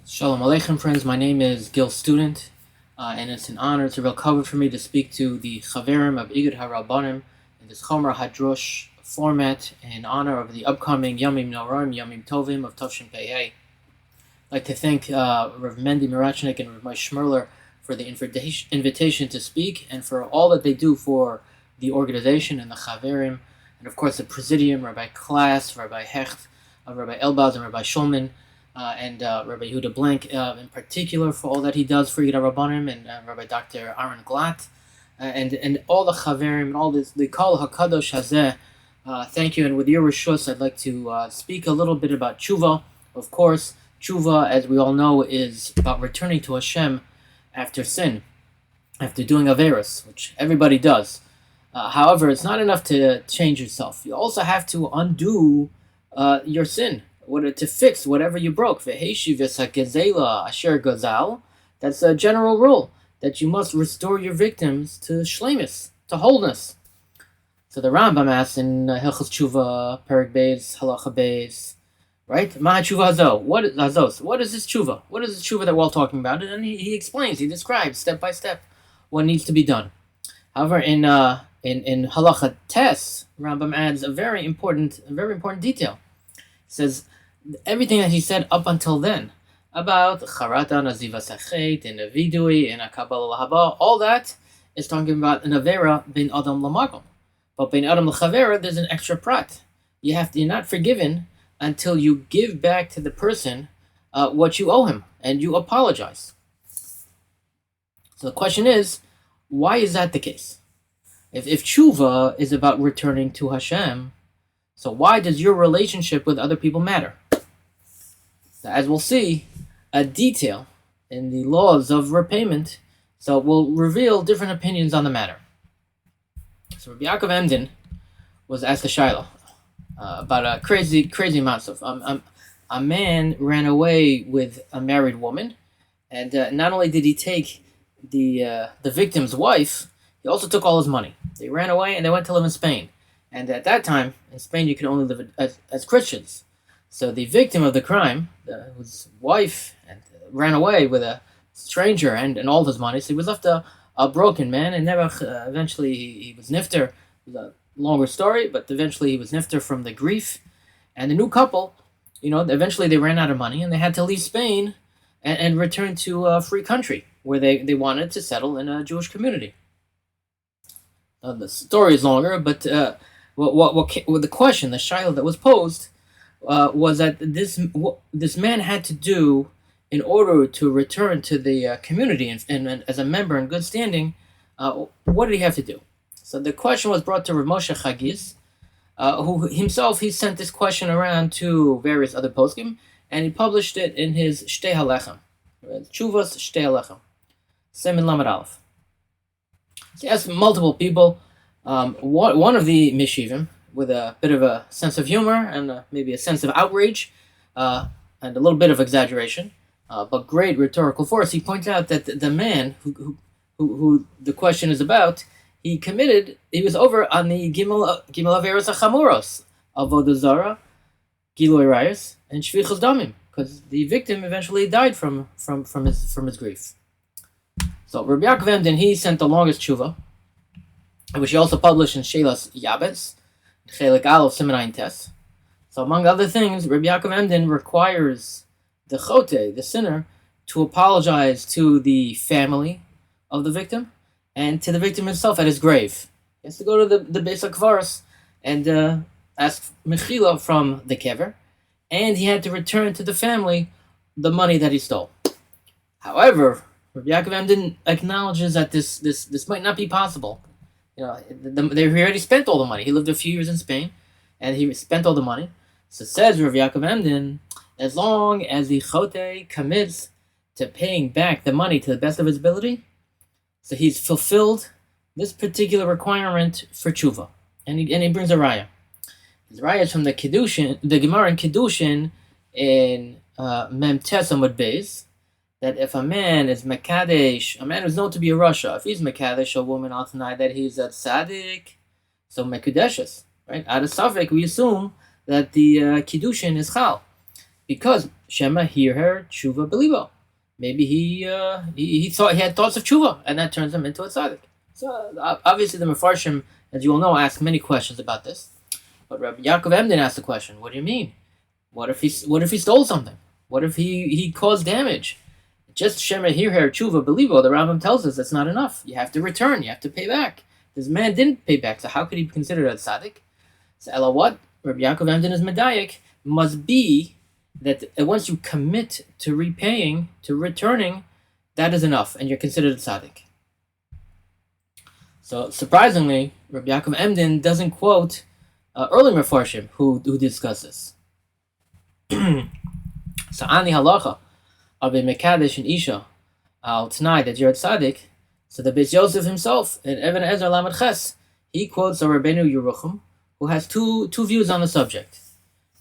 Shalom Aleichem, friends. My name is Gil Student, and it's an honor, it's a real cover for me to speak to the Chaverim of Igud HaRabbonim in this Chomer Hadrosh format in honor of the upcoming Yamim Noraim, Yamim Tovim of Toshin Pei. I'd like to thank Rav Mendy Mirachnik and Rav Moshe Shmerler for the invitation to speak and for all that they do for the organization and the Chaverim, and of course the Presidium, Rabbi Klaas, Rabbi Hecht, Rabbi Elbaz, and Rabbi Shulman. And Rabbi Yehuda Blank in particular for all that he does for Igud HaRabbonim, and Rabbi Dr. Aaron Glatt, and all the Chaverim and all this, the Kol HaKadosh Hazeh. Thank you, and with your reshus, I'd like to speak a little bit about Teshuvah. Of course, Teshuvah, as we all know, is about returning to Hashem after sin, after doing Averos, which everybody does. However, it's not enough to change yourself. You also have to undo your sin. To fix whatever you broke. That's a general rule, that you must restore your victims to shleimus, to wholeness. So the Rambam asks in Hilchos Teshuvah, Perek Beis, Halacha Beis, right? Ma Teshuvah Hazo. What is this Teshuvah? What is this Teshuvah that we're all talking about? And he explains, he describes step by step what needs to be done. However, in Halacha Tes, Rambam adds a very important detail. He says everything that he said up until then about Charata, Naziva Sachet, and Vidui, and Akabal Lahaba, all that is talking about an Avera bin Adam Lamakom. But bin Adam L'Chavera, there's an extra prat. You're not forgiven until you give back to the person what you owe him, and you apologize. So the question is, why is that the case? If Teshuvah is about returning to Hashem, so why does your relationship with other people matter? So as we'll see, a detail in the laws of repayment, so will reveal different opinions on the matter. So Rabbi Yaakov Emden was asked a shaila about a crazy amount of a man ran away with a married woman, and not only did he take the victim's wife, he also took all his money. They ran away and they went to live in Spain. And at that time, in Spain, you could only live as Christians. So the victim of the crime, whose wife ran away with a stranger and all his money, so he was left a broken man, and eventually he was nifter. It was a longer story, but eventually he was nifter from the grief. And the new couple, eventually they ran out of money, and they had to leave Spain and return to a free country where they wanted to settle in a Jewish community. The story is longer, but what the question, the shaila that was posed, was that this man had to do in order to return to the community and as a member in good standing. What did he have to do? So the question was brought to Rav Moshe Chagiz, who himself, he sent this question around to various other poskim, and he published it in his Shtei Halechem, Teshuvas Shtei Halechem, Semin Lamed Aleph. So he asked multiple people. One of the Meshivim, with a bit of a sense of humor and maybe a sense of outrage and a little bit of exaggeration, but great rhetorical force, he points out that the man who the question is about, he was over on the Gimel Averos HaChamuros, Avodah Zarah, Gilui Rayos, and Shvichus Damim, because the victim eventually died from his grief. So Rabbi Yaakov Emden, he sent the longest tshuva, which he also published in Shelas Yabes, Chelik Aleph Siman Tes. So among other things, Rabbi Yaakov Emden requires the chote, the sinner, to apologize to the family of the victim and to the victim himself at his grave. He has to go to the Beis HaKvaros and ask mechila from the kever, and he had to return to the family the money that he stole. However, Rabbi Yaakov Emden acknowledges that this might not be possible. They already spent all the money. He lived a few years in Spain, and he spent all the money. So says Rav Yaakov Emden, as long as the chote commits to paying back the money to the best of his ability, so he's fulfilled this particular requirement for tshuva. And he brings a raya. His raya is from the Gemara in Kiddushin in Mem Tes Amud Beis, that if a man is Mekadesh, a man who's known to be a Rasha, if he's Mekadesh, a woman ought to deny that he's a Tzaddik, so Mekudeshes, right? Out of Safek, we assume that the Kiddushin is Chal. because Shema Hirher Tshuva Belibo. Maybe he thought he had thoughts of Tshuva, and that turns him into a tzaddik. So obviously the Mefarshim, as you all know, ask many questions about this. But Rabbi Yaakov Emden asked the question: what do you mean? What if he stole something? What if he caused damage? Just Shema Hirher Tshuva Belibo, the Rambam tells us that's not enough. You have to return. You have to pay back. This man didn't pay back, so how could he be considered a tzaddik? So Ella what? Rabbi Yaakov Emden is medayek must be that once you commit to repaying, to returning, that is enough, and you're considered a tzaddik. So surprisingly, Rabbi Yaakov Emden doesn't quote early Mefarshim who discuss this. So ani halacha of a mekadesh and isha al tonight that you're a tzaddik. So the Beis Yosef himself in Even Ezra Lamed Ches, he quotes a Rabbeinu Yerucham who has two views on the subject.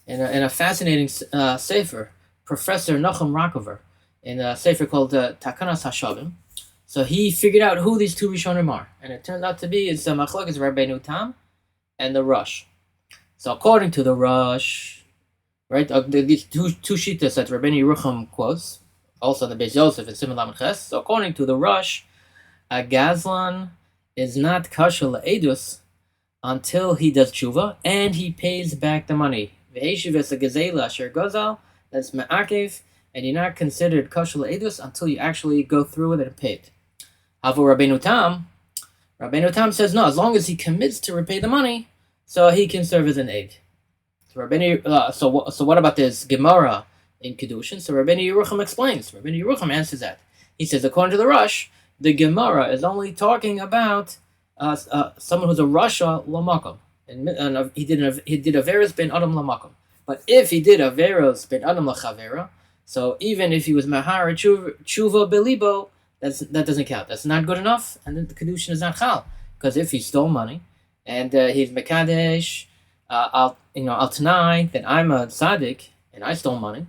In a fascinating sefer, Professor Nachum Rockover, in a sefer called Takanas HaShavim. So he figured out who these two Rishonim are, and it turns out to be it's Machlokes Rabbeinu Tam and the Rosh. So according to the Rosh, right, these two shittas that Rabbeinu Yerucham quotes, also the Beis Yosef and Simon Lamed Ches. So according to the Rosh, a Gazlan is not kosher le'edus until he does tshuva and he pays back the money. Ve'eshiv a gazela asher gazal, that's me'akev, and you're not considered kosher le'edus until you actually go through with it and pay it. However, Rabbeinu Tam says no, as long as he commits to repay the money, so he can serve as an aid. So what about this Gemara in Kedushin? So Rabbeinu Yerucham explains. Rabbeinu Yerucham answers that. He says, according to the Rosh, the Gemara is only talking about someone who's a Rasha Lamakom, and he did Averos ben Adam Lamakom. But if he did Averos ben Adam Lachavera, so even if he was Mahar Tshuva Belibo, that doesn't count. That's not good enough, and then the Kedushin is not Chal, because if he stole money and he's Mekadesh, Al Tanai, then I'm a tzaddik and I stole money.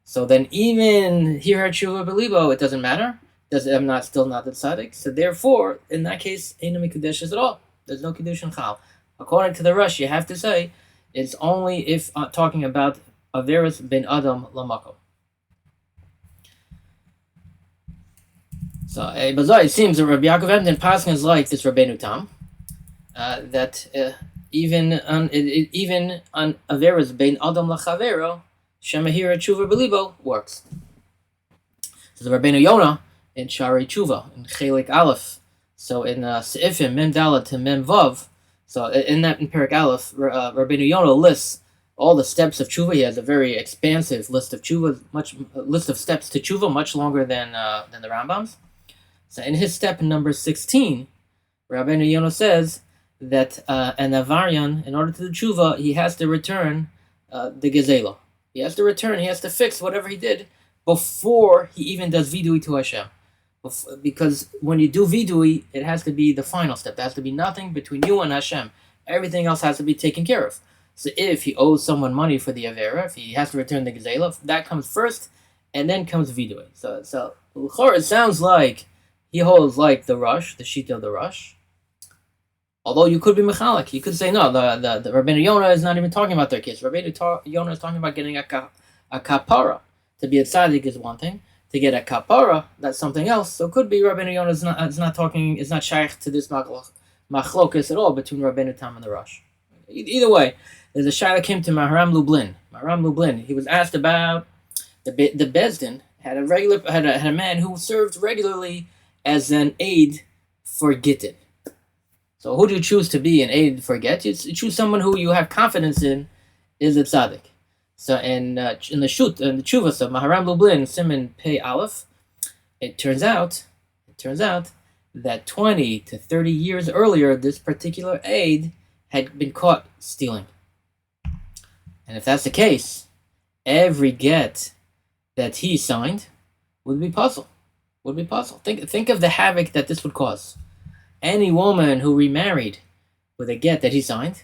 So then even here at Tshuva Belibo, it doesn't matter. I'm still not the tzaddik. So therefore, in that case, ain't no Kedushin at all. There's no Kedushin Chal. According to the Rosh, you have to say it's only if talking about Averos ben Adam Lamakom. So it seems that Rabbi Yaakov Emden passing is like this Rabbeinu Tam, that even on Averos ben Adam Lachavero, Shemahira Tshuva Belibo works. So the Rabbeinu Yonah in Shari Tshuva in Chelik Aleph, so in Seifim Mem Dalet to Mem Vav, so in Perek Aleph, Rabbeinu Yonah lists all the steps of Tshuva. He has a very expansive list of Tshuva, list of steps to Tshuva, much longer than the Rambam's. So in his step number 16, Rabbeinu Yonah says that an Avarian, in order to do Tshuva, he has to return the Gezela. He has to fix whatever he did before he even does vidui to Hashem. Because when you do vidui, it has to be the final step. There has to be nothing between you and Hashem. Everything else has to be taken care of. So if he owes someone money for the Avera, if he has to return the Gezela, that comes first, and then comes vidui. So it sounds like he holds like the Rosh, the Shita of the Rosh. Although you could be mechalik, you could say no. The Rabbeinu Yonah is not even talking about their case. Rabbeinu Yonah is talking about getting a kapara. To be a tzaddik is one thing. To get a kapara, that's something else. So it could be Rabbeinu Yonah is not shaykh to this machlokas at all between Rabbeinu Tam and the Rosh. Either way, there's a shayla that came to Maharam Lublin. He was asked about the Bezdin had a man who served regularly as an aide for Gittin. So who do you choose to be an aide for get? You choose someone who you have confidence in is a tzaddik. So in the Teshuvah of Maharam Lublin, Simon Pei Aleph, it turns out that 20 to 30 years earlier, this particular aide had been caught stealing. And if that's the case, every get that he signed would be puzzle. Think of the havoc that this would cause. Any woman who remarried with a get that he signed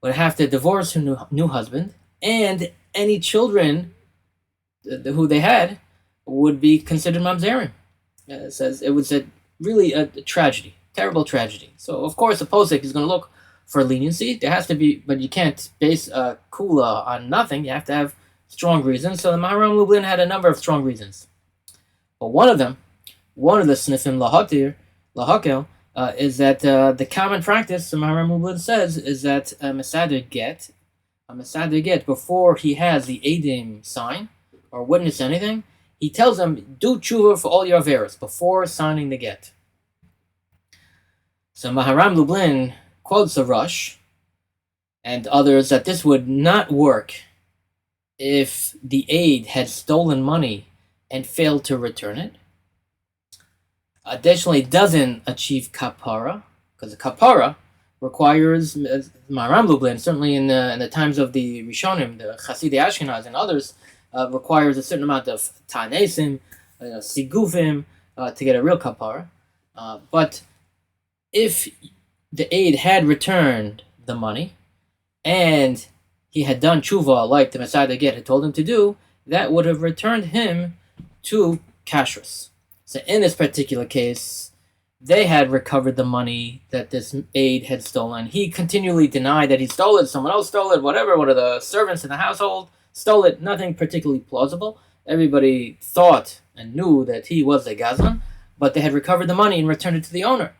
would have to divorce her new husband, and any children who they had would be considered mamzerim. It was really a tragedy, terrible tragedy. So of course the posek is going to look for leniency. There has to be, but you can't base a kula on nothing. You have to have strong reasons. So the Maharam Lublin had a number of strong reasons. But one of the snifim lahakel, is that the common practice, the Maharam Lublin says, is that a Mesader get, before he has the Eidim sign or witness anything, he tells them, do tshuva for all your averos before signing the get. So Maharam Lublin quotes a Rush and others that this would not work if the aid had stolen money and failed to return it. Additionally, it doesn't achieve kapara, because the kapara requires, Maharam Lublin, certainly in the times of the Rishonim, the Chasidei Ashkenaz and others, requires a certain amount of tanesim, sigufim, to get a real kapara. But if the aid had returned the money and he had done tshuva like the Messiah get had told him to do, that would have returned him to kashrus. So in this particular case, they had recovered the money that this aid had stolen. He continually denied that he stole it, someone else stole it, whatever, one of the servants in the household stole it, nothing particularly plausible. Everybody thought and knew that he was the gazlan, but they had recovered the money and returned it to the owner,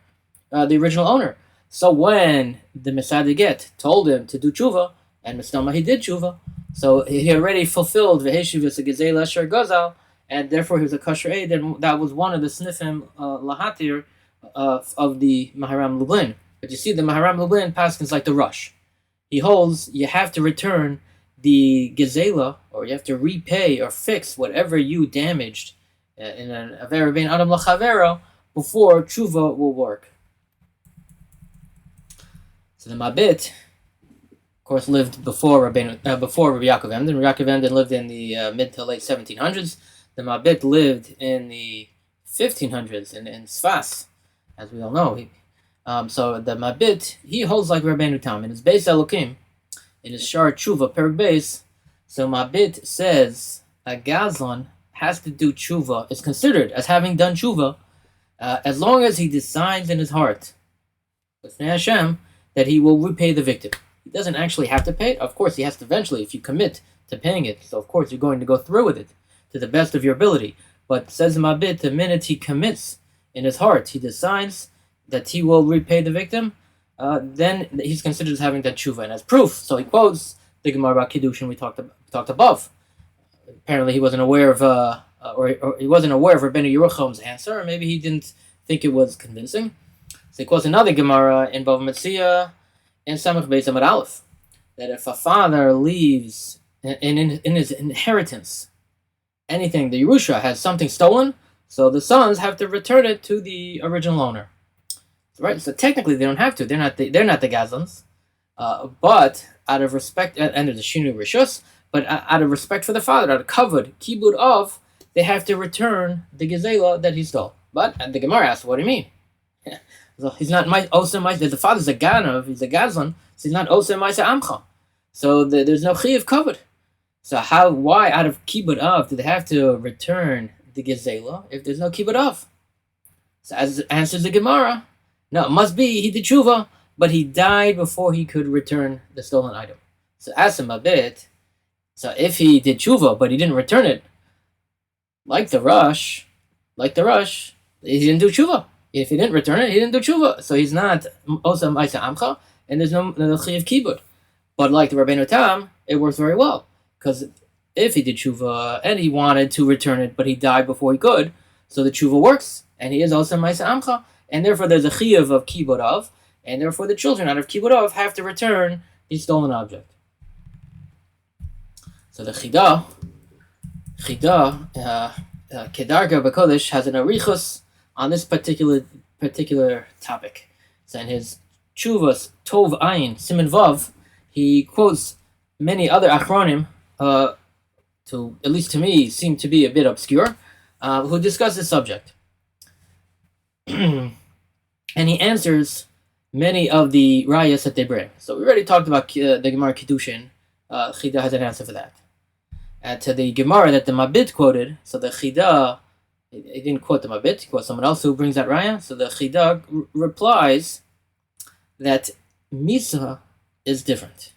the original owner. So when the Messiah get told him to do tshuva, and Mistama he did tshuva, so he already fulfilled v'heshivus gezei l'asher gazal, and therefore he was a kosher aid, and that was one of the snifim lahatir of the Maharam Lublin. But you see, the Maharam Lublin paskins like the Rush. He holds you have to return the gezela, or you have to repay or fix whatever you damaged in an avera bein adam lachavero before tshuva will work. So the Mabit, of course, lived before Rabbi Yaakov Emden. Rabbi Yaakov Emden lived in the mid to late 1700s. The Mabit lived in the 1500s in Sfas, as we all know. So the Mabit, he holds like Rabbeinu Tam. In his Beis Elokim, in his Shar Tshuva, Perek Beis, so Mabit says a Gazlan has to do Tshuva, is considered as having done Tshuva, as long as he decides in his heart, with Hashem, that he will repay the victim. He doesn't actually have to pay it. Of course, he has to eventually, if you commit to paying it. So, of course, you're going to go through with it to the best of your ability. But says Mabit, the minute he commits in his heart, he decides that he will repay the victim, then he's considered as having done tshuva. And as proof, so he quotes the Gemara about Kiddushin we talked above. Apparently, he wasn't aware of, or he wasn't aware of Rabbeinu Yerucham's answer, or maybe he didn't think it was convincing. So he quotes another Gemara in Bava Metzia in Samach Beis Amud Aleph, that if a father leaves in his inheritance anything, the Yerusha has something stolen, so the sons have to return it to the original owner. Right? So technically they don't have to. They're not the Gazlans, but out of respect, and there's a Shinu Rishus, but out of respect for the father, out of covered kibud of, they have to return the Gezela that he stole. But and the Gemara asks, what do you mean? So he's not Osa Maisa. The father's a Ganav, he's a Gazlan, so he's not Osa Maisa Amcha. So there's no Chi of covered. So why out of Kibud Av do they have to return the Gezela if there's no Kibud Av? So as answers the Gemara, no, it must be he did tshuva, but he died before he could return the stolen item. So ask him a bit. So if he did tshuva, but he didn't return it, like the Rush, he didn't do tshuva. If he didn't return it, he didn't do tshuva. So he's not Osa Maisa Amcha, and there's no Chi of Kibud. But like the Rabbeinu Tam, it works very well. Because if he did tshuva and he wanted to return it, but he died before he could, so the tshuva works, and he is also Maisa Amcha, and therefore there's a chiyuv of kibud of, and therefore the children out of kibud of have to return the stolen object. So the Chida, Kedarga B'Kodesh has an arichus on this particular topic. So in his Tshuvas Tov Ayin Siman Vav, he quotes many other achronim, to at least to me seem to be a bit obscure, who discuss this subject. And he answers many of the rayas that they bring. So we already talked about the Gemara Kiddushin. Chida has an answer for that. To the Gemara that the Mabit quoted, so the Chida, he didn't quote the Mabit, he quotes someone else who brings that raya. So the Chida replies that Misa is different.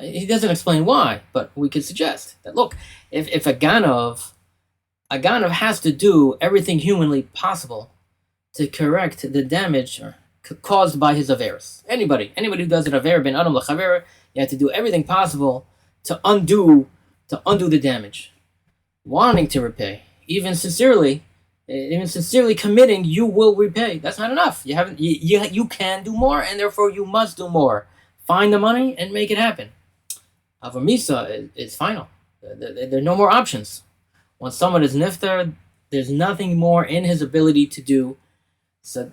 He doesn't explain why, but we could suggest that, look, if a Ganav has to do everything humanly possible to correct the damage caused by his Averis. Anybody who does an Aver ben Adam l'Chaver, you have to do everything possible to undo the damage. Wanting to repay, even sincerely committing, you will repay. That's not enough. You can do more, and therefore you must do more. Find the money and make it happen. Avamisa is final. There are no more options. Once someone is niftar, there's nothing more in his ability to do. So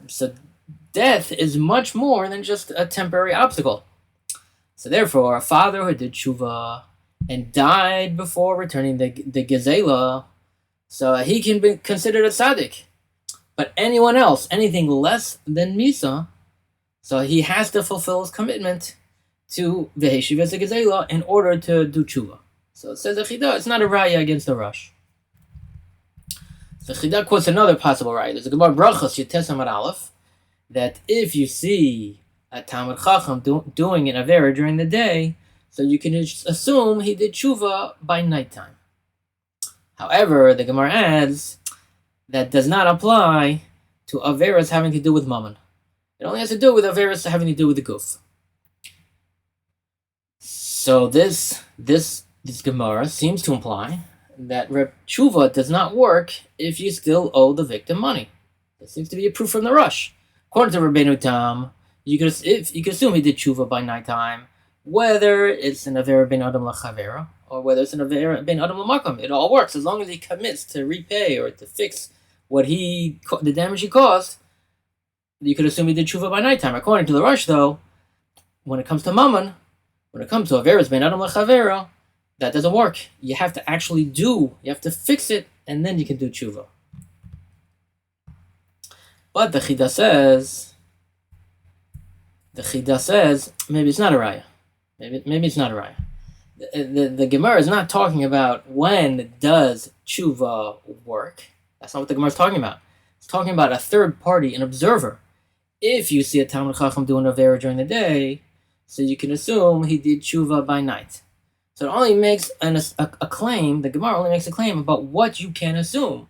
death is much more than just a temporary obstacle. So therefore, a father who did Teshuvah and died before returning the Gezela, so he can be considered a tzaddik. But anyone else, anything less than Misa, so he has to fulfill his commitment to Veheshivas Gezela in order to do Teshuvah. So it says the Chida, it's not a raya against the rush. The Chida quotes another possible raya. There's a Gemara Brachos Yutes Amar Aleph that if you see a Talmid Chacham doing an Avera during the day, so you can just assume he did Teshuvah by nighttime. However, the Gemara adds that does not apply to Averas having to do with Mammon. It only has to do with Averas having to do with the Guf. So this Gemara seems to imply that Teshuvah does not work if you still owe the victim money. There seems to be a proof from the rush. According to Rabbeinu Tam, you could assume he did Teshuvah by nighttime, whether it's an Avera ben Adam l'Chavera or whether it's an Avera ben Adam l'Makom. It all works as long as he commits to repay or to fix the damage he caused. You could assume he did Teshuvah by nighttime. According to the rush, though, when it comes to Mammon, when it comes to Averas ben Adam l'Chavera, that doesn't work. You have to actually you have to fix it, and then you can do Teshuvah. But the Chida says, maybe it's not a raya. Maybe it's not a raya. The Gemara is not talking about when does Teshuvah work. That's not what the Gemara is talking about. It's talking about a third party, an observer. If you see a Talmid Chacham doing Avera during the day, so you can assume he did Teshuvah by night. So it only makes a claim, the Gemara only makes a claim about what you can assume.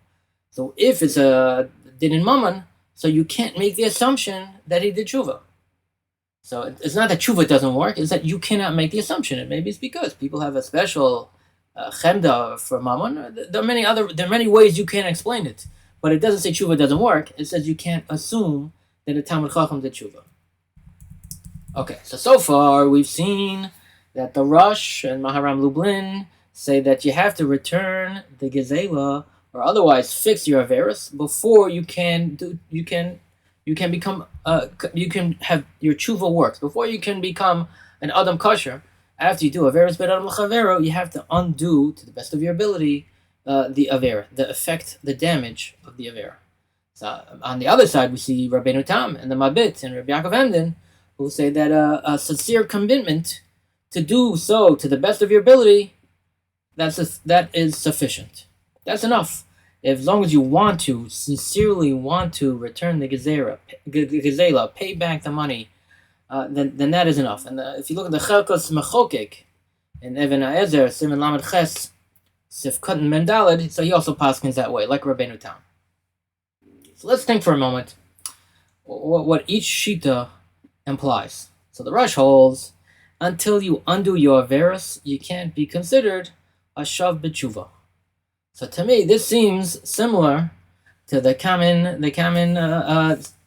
So if it's a din in Mammon, so you can't make the assumption that he did Teshuvah. So it's not that Teshuvah doesn't work, it's that you cannot make the assumption. And maybe it's because people have a special chemda for Mammon. There are many ways you can explain it. But it doesn't say Teshuvah doesn't work, it says you can't assume that a Talmid Chacham did Teshuvah. Okay, so far we've seen that the Rush and Maharam Lublin say that you have to return the Gezela or otherwise fix your Averis before you can have your Teshuvah works. Before you can become an Adam Kosher, after you do Averis ben Adam l'Chavero, you have to undo, to the best of your ability, the Avera, the damage of the Avera. So on the other side, we see Rabbeinu Tam and the Mabit and Rabbi Yaakov Emden, who say that a sincere commitment to do so to the best of your ability, that is sufficient. That's enough. As long as you sincerely want to return the Gezela, pay back the money, then that is enough. And if you look at the Chelkos Mechokek in Even HaEzer, Siman Lamed Ches, Sif Katan Mendalid, so he also paskins that way, like Rabbeinu Tam. So let's think for a moment what each Shita implies. So the Rush holds, until you undo your Averis, you can't be considered a Shav B'Teshuvah. So to me, this seems similar to the common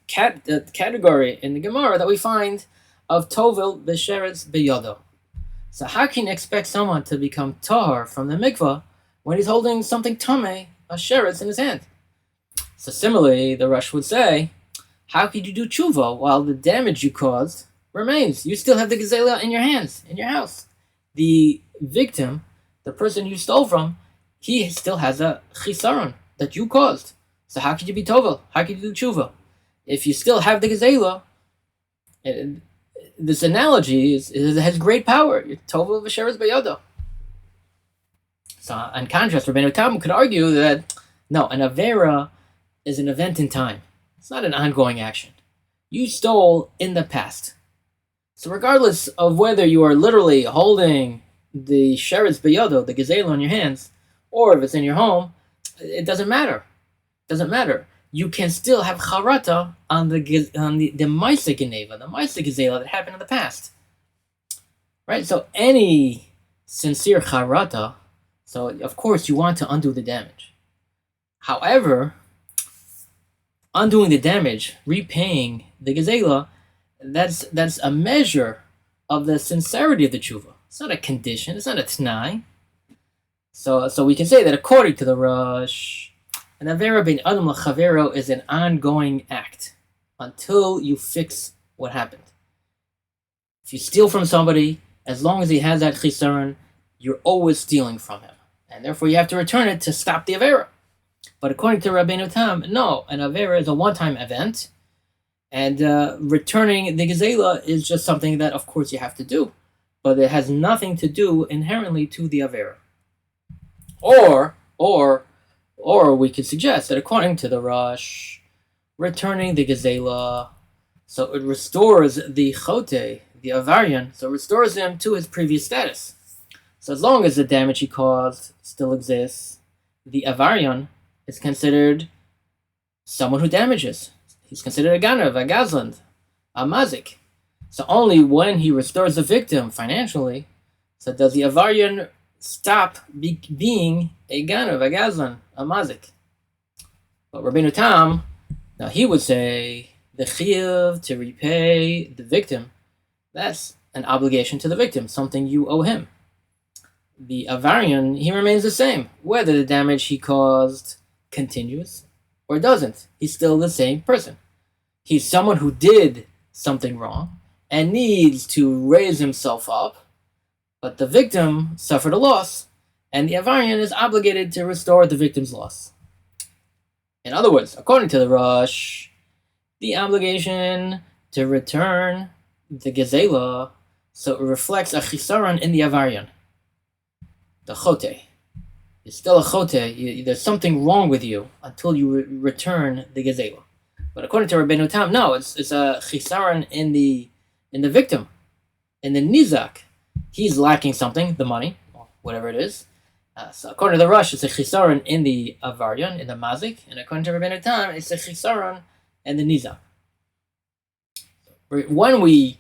category in the Gemara that we find of Tovil B'Sheretz B'Yodo. So how can you expect someone to become Tahor from the mikvah when he's holding something Tameh, a Sheretz, in his hand? So similarly, the Rush would say, how could you do Teshuvah while the damage you caused remains? You still have the Gezela in your hands, in your house. The victim, the person you stole from, he still has a chisaron that you caused. So how could you be Tovel? How could you do Teshuvah? If you still have the Gezela, this analogy has great power. You're Tovel v'sheretz b'yodo. So in contrast, Rabbeinu Tam could argue that, no, an Avera is an event in time. It's not an ongoing action. You stole in the past. So regardless of whether you are literally holding the sheretz beyodo, the gazela in your hands, or if it's in your home, it doesn't matter. It doesn't matter. You can still have charata on the Maisa Geneva, the Maisa Gazela that happened in the past. Right? So any sincere charata, so of course you want to undo the damage. However, undoing the damage, repaying the Gazela, that's a measure of the sincerity of the tshuva. It's not a condition. It's not a t'nai. So we can say that according to the Rosh, an avera bein adam l'chavero is an ongoing act until you fix what happened. If you steal from somebody, as long as he has that chisaron, you're always stealing from him, and therefore you have to return it to stop the avera. But according to Rabbeinu Tam, no, an avera is a one-time event, and returning the gazela is just something that, of course, you have to do, but it has nothing to do inherently to the avera. Or we could suggest that according to the Rosh, returning the gazela, so it restores the chote, the avarian, so it restores him to his previous status. So as long as the damage he caused still exists, the avarian is considered someone who damages. He's considered a ganav, a gazland, a mazik. So only when he restores the victim financially, so does the avarian stop being a ganav, a gazlan, a mazik. But Rabbeinu Tam, now he would say the chiyuv to repay the victim, that's an obligation to the victim, something you owe him. The avarian, he remains the same, whether the damage he caused continues or doesn't. He's still the same person. He's someone who did something wrong and needs to raise himself up, but the victim suffered a loss, and the avarian is obligated to restore the victim's loss. In other words, according to the Rosh, the obligation to return the gazela, so it reflects a chisaron in the avarian, the chote. You're still a chote. There's something wrong with you until you return the gazela. But according to Rabbeinu Tam, no, it's a chisaron in the victim, in the nizak. He's lacking something, the money, or whatever it is. So according to the Rosh, it's a chisaron in the avarian, in the mazik, and according to Rabbeinu Tam, it's a chisaron in the nizak. When we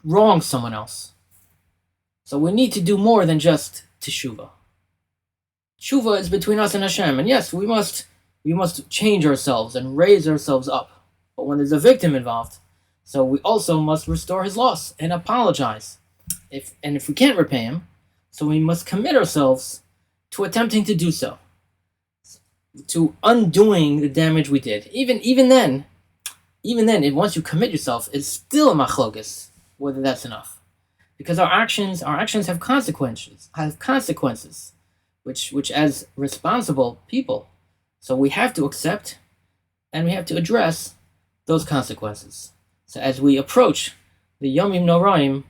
wrong someone else, so we need to do more than just Teshuvah. Teshuvah is between us and Hashem, and yes, we must change ourselves and raise ourselves up. But when there's a victim involved, so we also must restore his loss and apologize. If we can't repay him, so we must commit ourselves to attempting to do so, to undoing the damage we did. Even then, once you commit yourself, it's still a machlokas whether that's enough. Because our actions have consequences, which as responsible people, so we have to accept and we have to address those consequences. So as we approach the Yomim Noraim,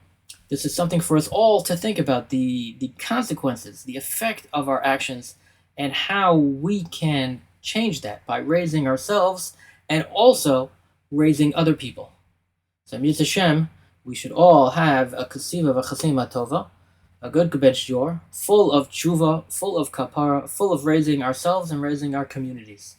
this is something for us all to think about, the consequences, the effect of our actions, and how we can change that by raising ourselves and also raising other people. So Mitzvah Hashem, we should all have a kasiva v'chasima tova, a good gebench jor, full of tshuva, full of kapara, full of raising ourselves and raising our communities.